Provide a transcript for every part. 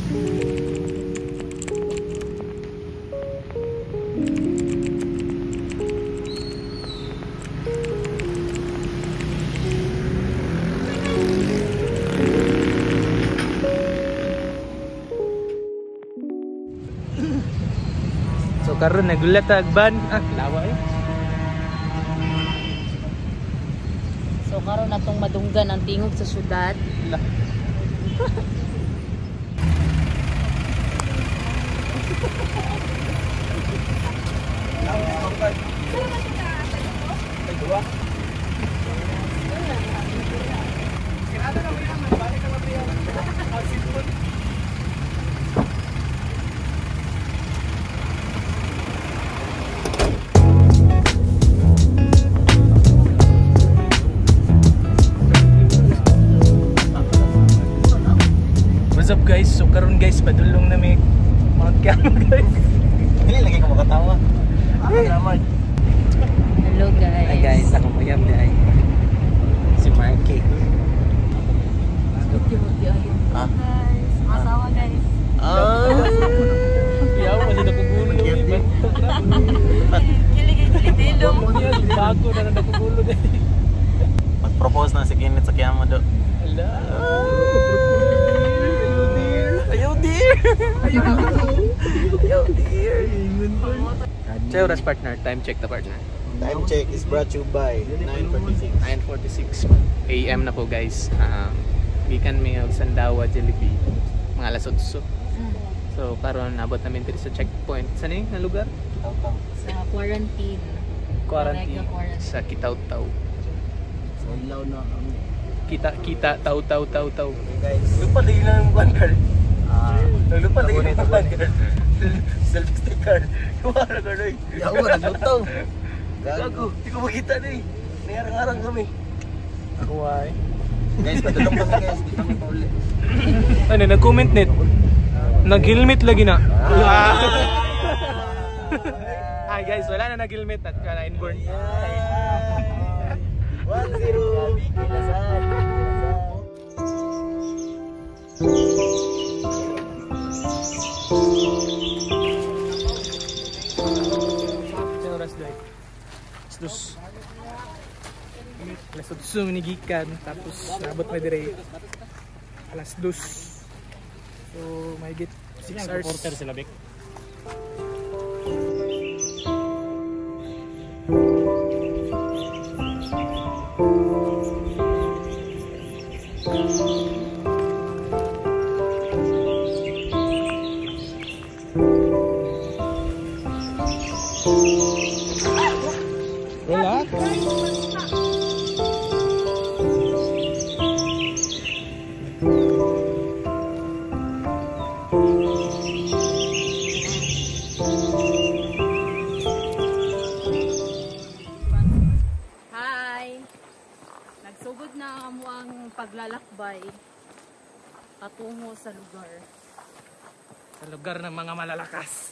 So karon nagulat agban lawa eh. So karon natong madunggan ang tingog sa syudad. What's up guys? So karon guys padulong na may Mount Kiamo guys. Dili lagi ko makatawa. Naman. Hello guys. Hi guys, ako mayam di ay. Si Marky. Ah. Guys, masawa guys. Yaw kasi nakugulo ni batok na. Kilig-kilig Bago na nakugulo guys. Mag-propose na si Kenneth sa Kiamo do. Ala. Ayaw dear. Ayaw dear. Check oras partner, time check the partner. Time check is brought to you by 9:46. 9:46 AM na po guys. Gikan mi og Sandawa Jollibee mga alas 8. So karon abot namin diri sa checkpoint. Sa ning nga lugar? Sa quarantine. Quarantine Quarantine. sa Kitaw-Taw. So ilaw na kami. Kita taw. Guys, lupa lagi na ng one card. Lupa lagi na ng one card. Selfie card. Wala ka rin. Yawa, naglutaw. Gago, di ko makita na eh. Nayarang-arang kami. Ako ay. Guys, patulong kami guys. Di kami pauli. Ano, nag-comment net? Nag-helmet lagi na. Ay guys, wala na nag-helmet at ka na inborn. 1-0. Kilasan. Sa oras dahil. Alas 8 minigikan. Tapos nabot may dire. Alas 2. So may get 6 hours. Reporter sila Bek. Relax. Hi! Nagsugod na amo ang paglalakbay patungo sa lugar. Sa lugar ng mga malalakas.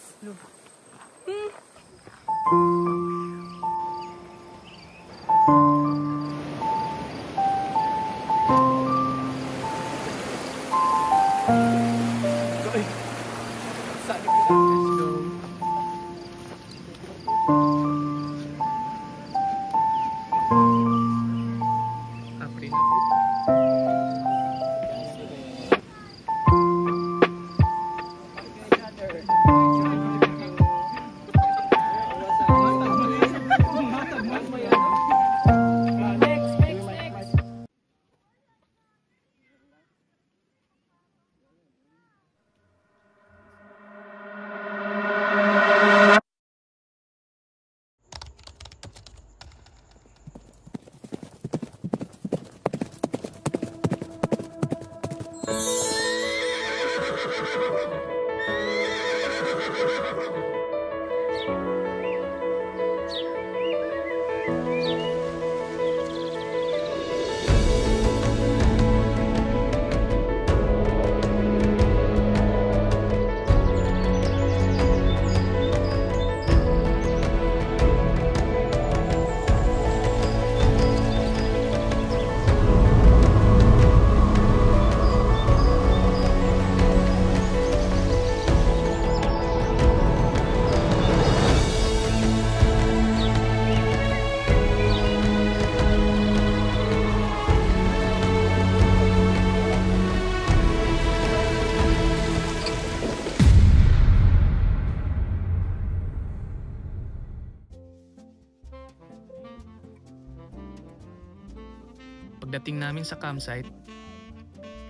Pagdating namin sa campsite,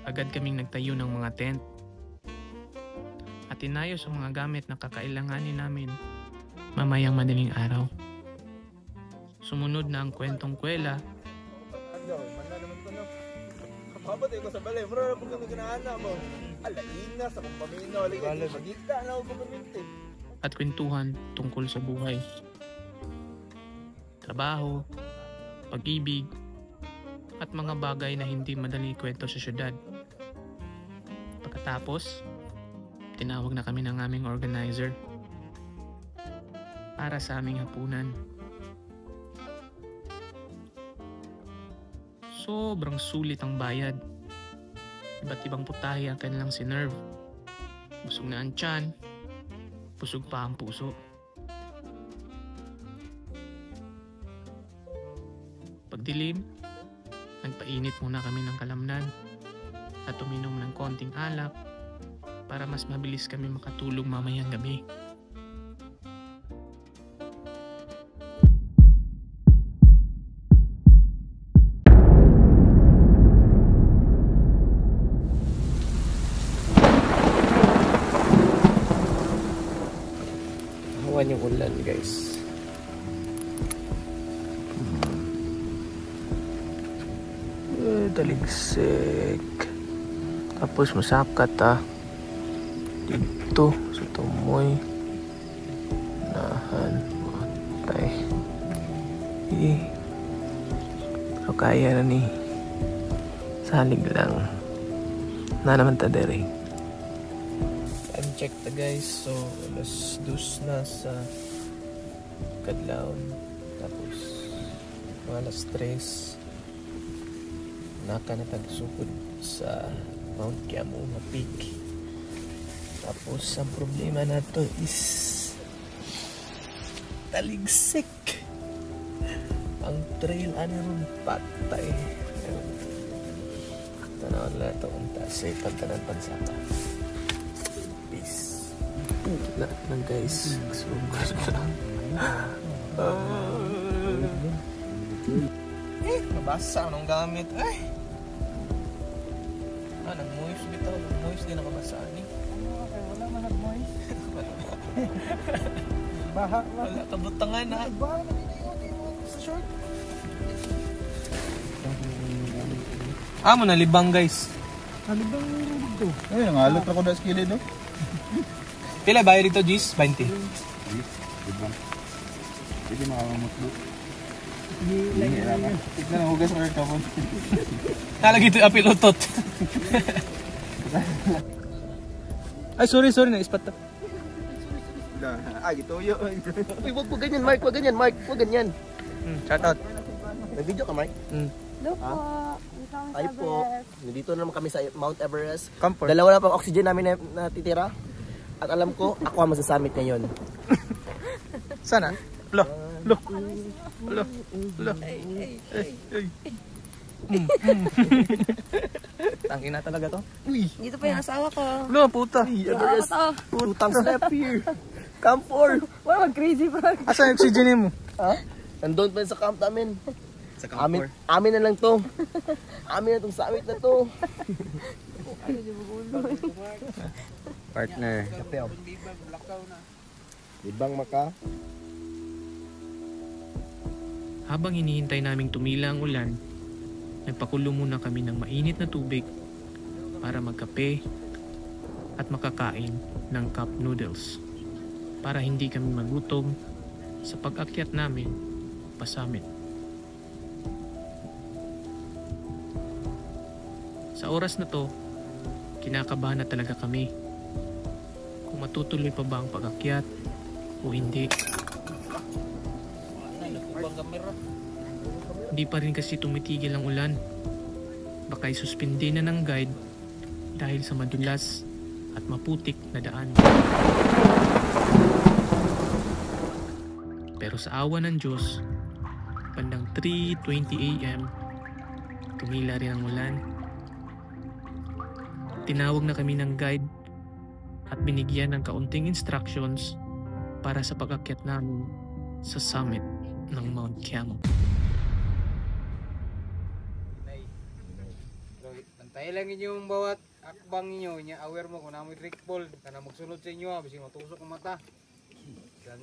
agad kaming nagtayo ng mga tent at inayos ang mga gamit na kakailanganin namin mamayang madaling araw. Sumunod na ang kwentong kwela. Kapatid ko sa balay, mura po kami ganaana mo. Alain na sa kong pamino, magita na ako kuminti. At kwentuhan tungkol sa buhay, trabaho, pag-ibig, at mga bagay na hindi madaling kwento sa syudad. Pagkatapos, tinawag na kami ng aming organizer para sa aming hapunan. Sobrang sulit ang bayad. Iba't ibang putahe ang kanilang sinerve. Busog na ang tiyan, busog pa ang puso. Pagdilim, nagpainit muna kami ng kalamnan at uminom ng konting alak para mas mabilis kami makatulog mamayang gabi. Hawan yung ulan, guys. Taligsik. Tapos masakat dito sa tumoy. Nahan. Matay. Pero kaya na ni. Salig lang. Na naman ta dere. Time check ta guys. So alas 2 na sa kadlawon. Tapos alas 3 naka na tagsukod sa Mount Kiamo na peak. Tapos ang problema nato is taligsik. Ang trail ron patay. Tanaw na ito kung tasay pagtanan pansaka. Peace. Lahat ng guys. Nabasa anong gamit. Ay! Nag-moist bitaw. Nag-moist din nakabasa ni. Wala man nag-moist. Baha. Wala kabutangan ha. Baha na sa short. Amo na libang guys. Libang dito. Ay, nangalot ako na skilid no. Pila bayar dito, Gis? 20. Libang. Hindi makamamutlo. Hindi naman. Tignan ang hugas or kapon. Nalagi ito apil utot. Ay, sorry, na-ispat to. Ay, ito yun. Uy, wag ganyan, Mark. Wag ganyan, Mark. Wag ganyan. Shout out. Nag-video ka, Mark? Hello po. Ay po. Nandito na naman kami sa Mount Everest. Comfort. Dalawa na pang oxygen namin na titira. At alam ko, ako ang masasummit ngayon. Sana? Lo. Tangin na talaga to. Uy! Dito pa yung asawa ko. Lo, puta. Everest. Putang step here. Camp 4. Wow, crazy pa. Asa yung oxygen mo? Ha? Nandun pa sa camp namin. Sa Amin na lang to. Amin na tong summit na to. Partner. Libang maka. Habang hinihintay naming tumila ang ulan, nagpakulo muna kami ng mainit na tubig para magkape at makakain ng cup noodles para hindi kami magutom sa pag-akyat namin pa summit. Sa oras na to, kinakabahan na talaga kami kung matutuloy pa ba ang pag-akyat o hindi. Hindi pa rin kasi tumitigil ang ulan. Baka'y suspindi na ng guide dahil sa madulas at maputik na daan. Pero sa awa ng Diyos, bandang 3:20 AM, tumila rin ang ulan. Tinawag na kami ng guide at binigyan ng kaunting instructions para sa pag-akyat namin sa summit ng Mount Kiamo. Tayo lang inyong bawat akbang ninyo, nya aware mo kung namoy trick ball, kana magsunod sa inyo, bising matusok ang mata.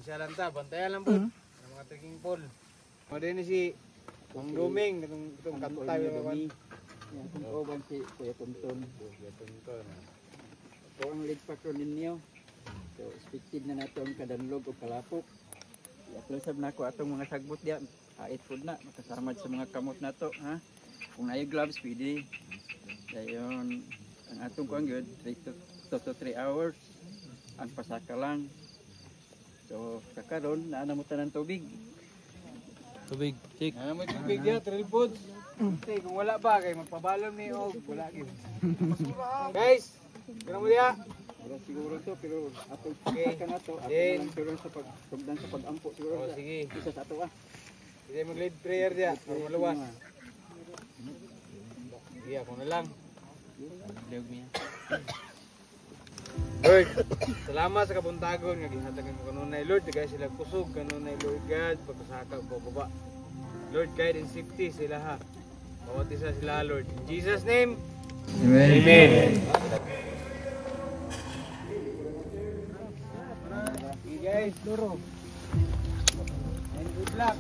Siya lang ta, bantayan lang po. Ang mga trekking pole. O din si Mang Duming, itong kanta yung Oo, si Kuya Tonton. Ito ang lead patrol ninyo. So, expected na nato ang kadanlog o kalapok. I-apply na ako atong mga sagbot diyan. Ait food na, makasamad sa mga kamot na to. Ha? Kung na gloves, pwede. Dayon, ang atong kuang good, 3 to 3 hours. Ang pasaka lang. So, kakaroon, naanamutan ng tubig. Tubig, check. Ano mo tubig diya, trail foods. Okay, kung wala ba, kayo magpabalon ni Og, wala yun. Guys, kaya mo diya. Wala siguro to, pero atong Okay. pasaka na to. Ato Then, lang siguro sa pagtugdan sa pag-ampo siguro. O sige, Isa sa ato ah. sige mag-lead prayer diya, para maluwas. Sige, ako na lang. Lord, salamat sa kabuntagon nga ginhatagan mo kanunay Lord, dagay sila kusog kanunay Lord God, pagkasaka ko baba. Lord, guide and safety sila ha. Bawat isa sila Lord. In Jesus name. Amen. Amen. Okay guys, Doro. And good luck.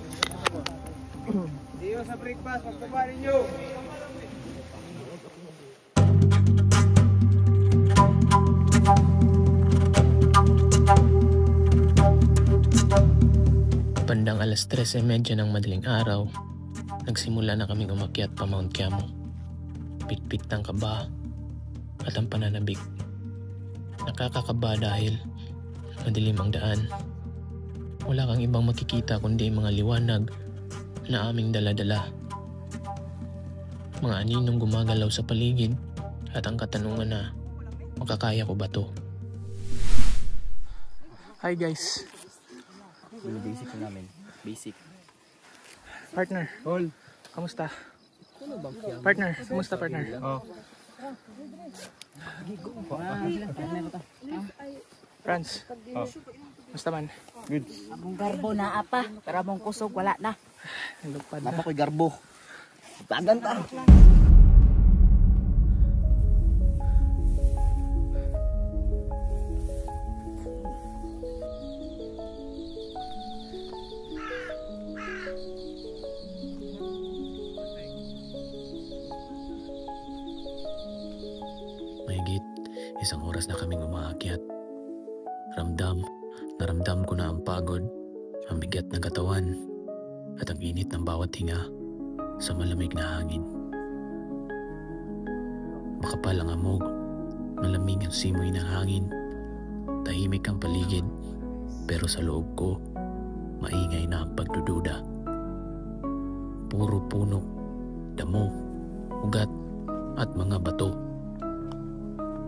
See you sa breakfast, magpapa ninyo. Bandang alas 13:30 ng madaling araw, nagsimula na kaming umakyat pa Mount Kiamo. Pitpit ng kaba at ang pananabik. Nakakakaba dahil madilim ang daan. Wala kang ibang makikita kundi mga liwanag na aming dala-dala. Mga aninong gumagalaw sa paligid at ang katanungan na makakaya ko ba to? Hi guys. Yung basic na namin. Basic. Partner. Hol. Kamusta? Partner, kamusta partner? Oh. Franz. Kamusta man? Among garbo na apa, pero among kusog wala na. Lupad na. Napa ko'y garbo. Tagan ta. Mahigit isang oras na kaming umaakyat. Naramdam ko na ang pagod, ang bigat ng katawan, at ang init ng bawat hinga sa malamig na hangin. Makapal ang amog, malamig ang simoy ng hangin, tahimik ang paligid, pero sa loob ko, maingay na ang pagdududa. Puro puno, damo, ugat, at mga bato.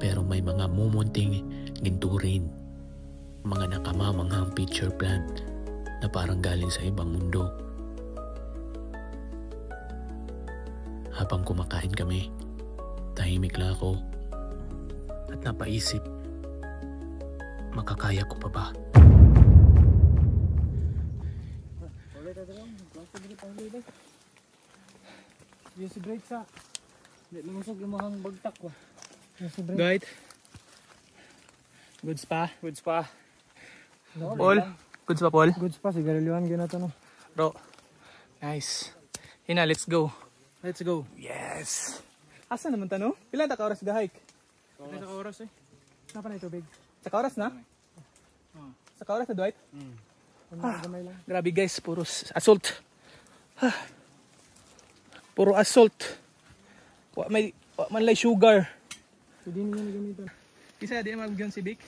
Pero may mga mumunting ginturin, mga nakamamanghang pitcher plant na parang galing sa ibang mundo. Habang kumakain kami, tahimik lang ako at napaisip, makakaya ko pa ba? Yung si break sa. Hindi lumusog yung mga bagtak ko. Guide. Goods pa? Goods pa. Paul? Goods pa, Paul? Goods pa, sigariluan ginato no. Bro. Nice. Hina, let's go. Let's go. Yes. Asa naman tanong? Ilan ta ka oras ga-hike? Sa oras eh. Napa na tubig? Sa oras na? Sa oras na, Dwight? Grabe guys, puro assault. Puro assault. Wa man lay sugar. Hindi niyo gamitan. Kisa di magyon si Vic.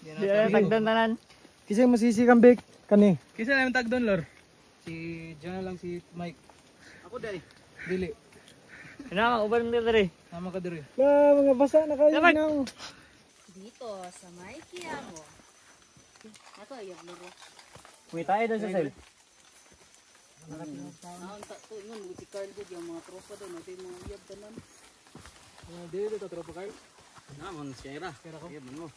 Di ay tagdan tanan. Kasi masisi kang big kani. Kisa naman tag doon, Lor. Si Diyan lang si Mike. Ako dali. Dili. Nama uban mo diri. Nama ka diri. Mga basa na kayo ng... Dito sa may Kiamo. Ako yung luro. May tayo doon sa cell. Ang takto nun, si Carl dito yung mga tropa doon, natin yung mga iyab tanan. Dili to tropa kayo. Naman, Sierra. Iyaman mo.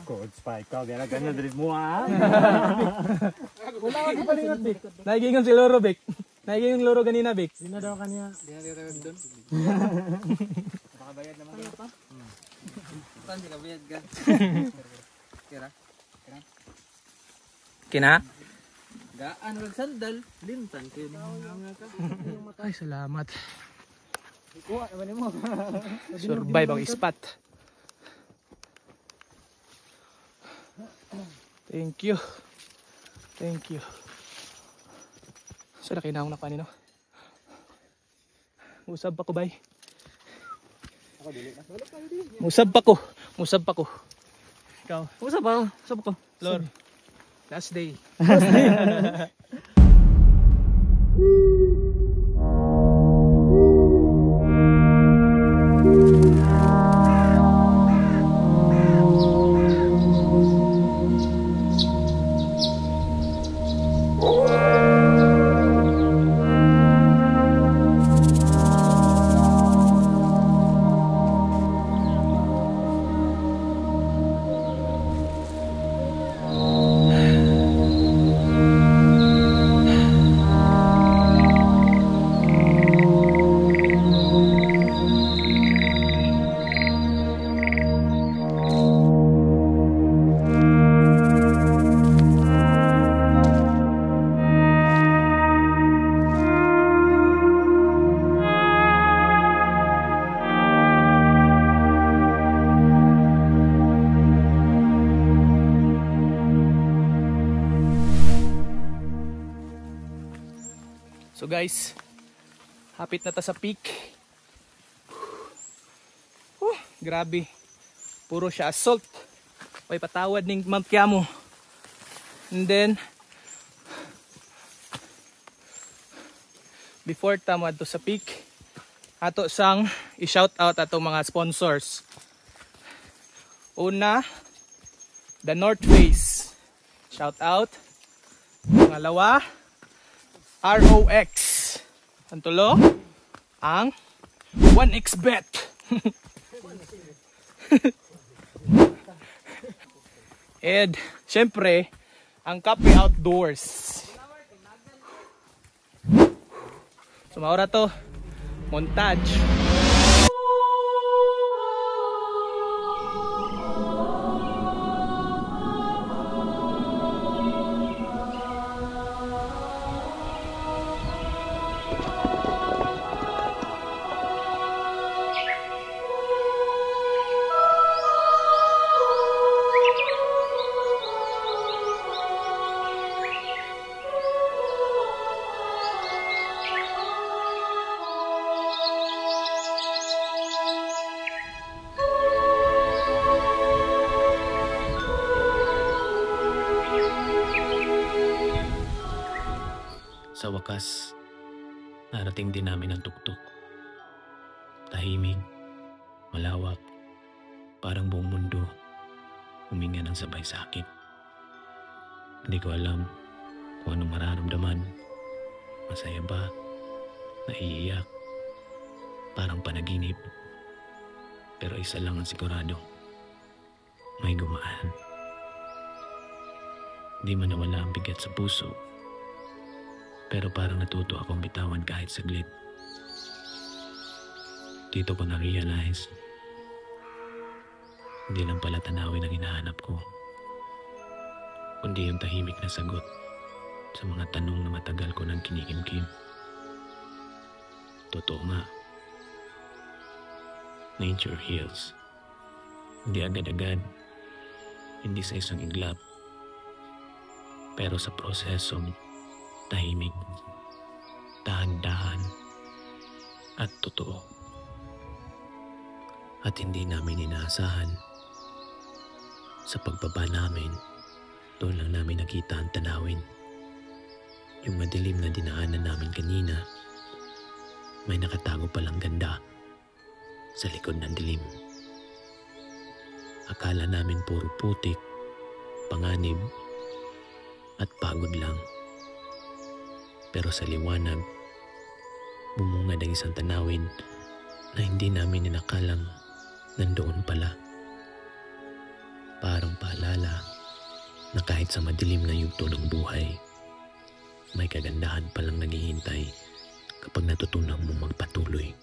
Coach pa ikaw. Kaya ganda dali mo ha. Wala ka palingot Vic. Naigingon si Loro, Vic. Naigay yung loro ganina, Vic. Di na daw kanya. Di na daw doon. Makabayad naman. Ano pa? Saan sila bayad ka? Kira? Kina? Gaan wag sandal. Limtan kayo. Ay, salamat. Kuha naman mo. Survive ang ispat. Thank you. Thank you. So, laki na akong nakuha nino. Musab pa ko, bay. Musab pa ko. Musab pa ko. Ikaw. Usap ako. Usap ako. Lord. Last day. So guys, hapit na ta sa peak. Grabe. Puro siya assault. May patawad ning Mount Kiamo. And then before ta mo adto sa peak, ato sang i-shout out ato mga sponsors. Una, The North Face. Shout out. Pangalawa, ROX. Ang tulo, ang 1xBet. And syempre, ang Cafe Outdoors. So maura to, montage. Sa wakas, narating din namin ang tuktok. Tahimik, malawak, parang buong mundo huminga ng sabay sakit. Hindi ko alam kung anong mararamdaman. Masaya ba? Naiiyak? Parang panaginip. Pero isa lang ang sigurado. May gumaan. Di man nawala ang bigat sa puso. Pero parang natuto akong bitawan kahit saglit. Dito ko na-realize, hindi lang pala tanawin ang hinahanap ko, kundi yung tahimik na sagot sa mga tanong na matagal ko nang kinikimkim. Totoo nga, nature heals. Hindi agad-agad, hindi sa isang iglap, pero sa prosesong tahimik, dahan-dahan, at totoo. At hindi namin inaasahan. Sa pagbaba namin, doon lang namin nakita ang tanawin. Yung madilim na dinaanan namin kanina, may nakatago palang ganda sa likod ng dilim. Akala namin puro putik, panganib, at pagod lang. Pero sa liwanag, bumungad ang isang tanawin na hindi namin inakalang nandoon pala. Parang paalala na kahit sa madilim na yugto ng buhay, may kagandahan palang naghihintay kapag natutunan mong magpatuloy.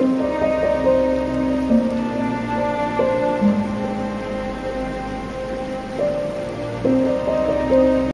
Thank you.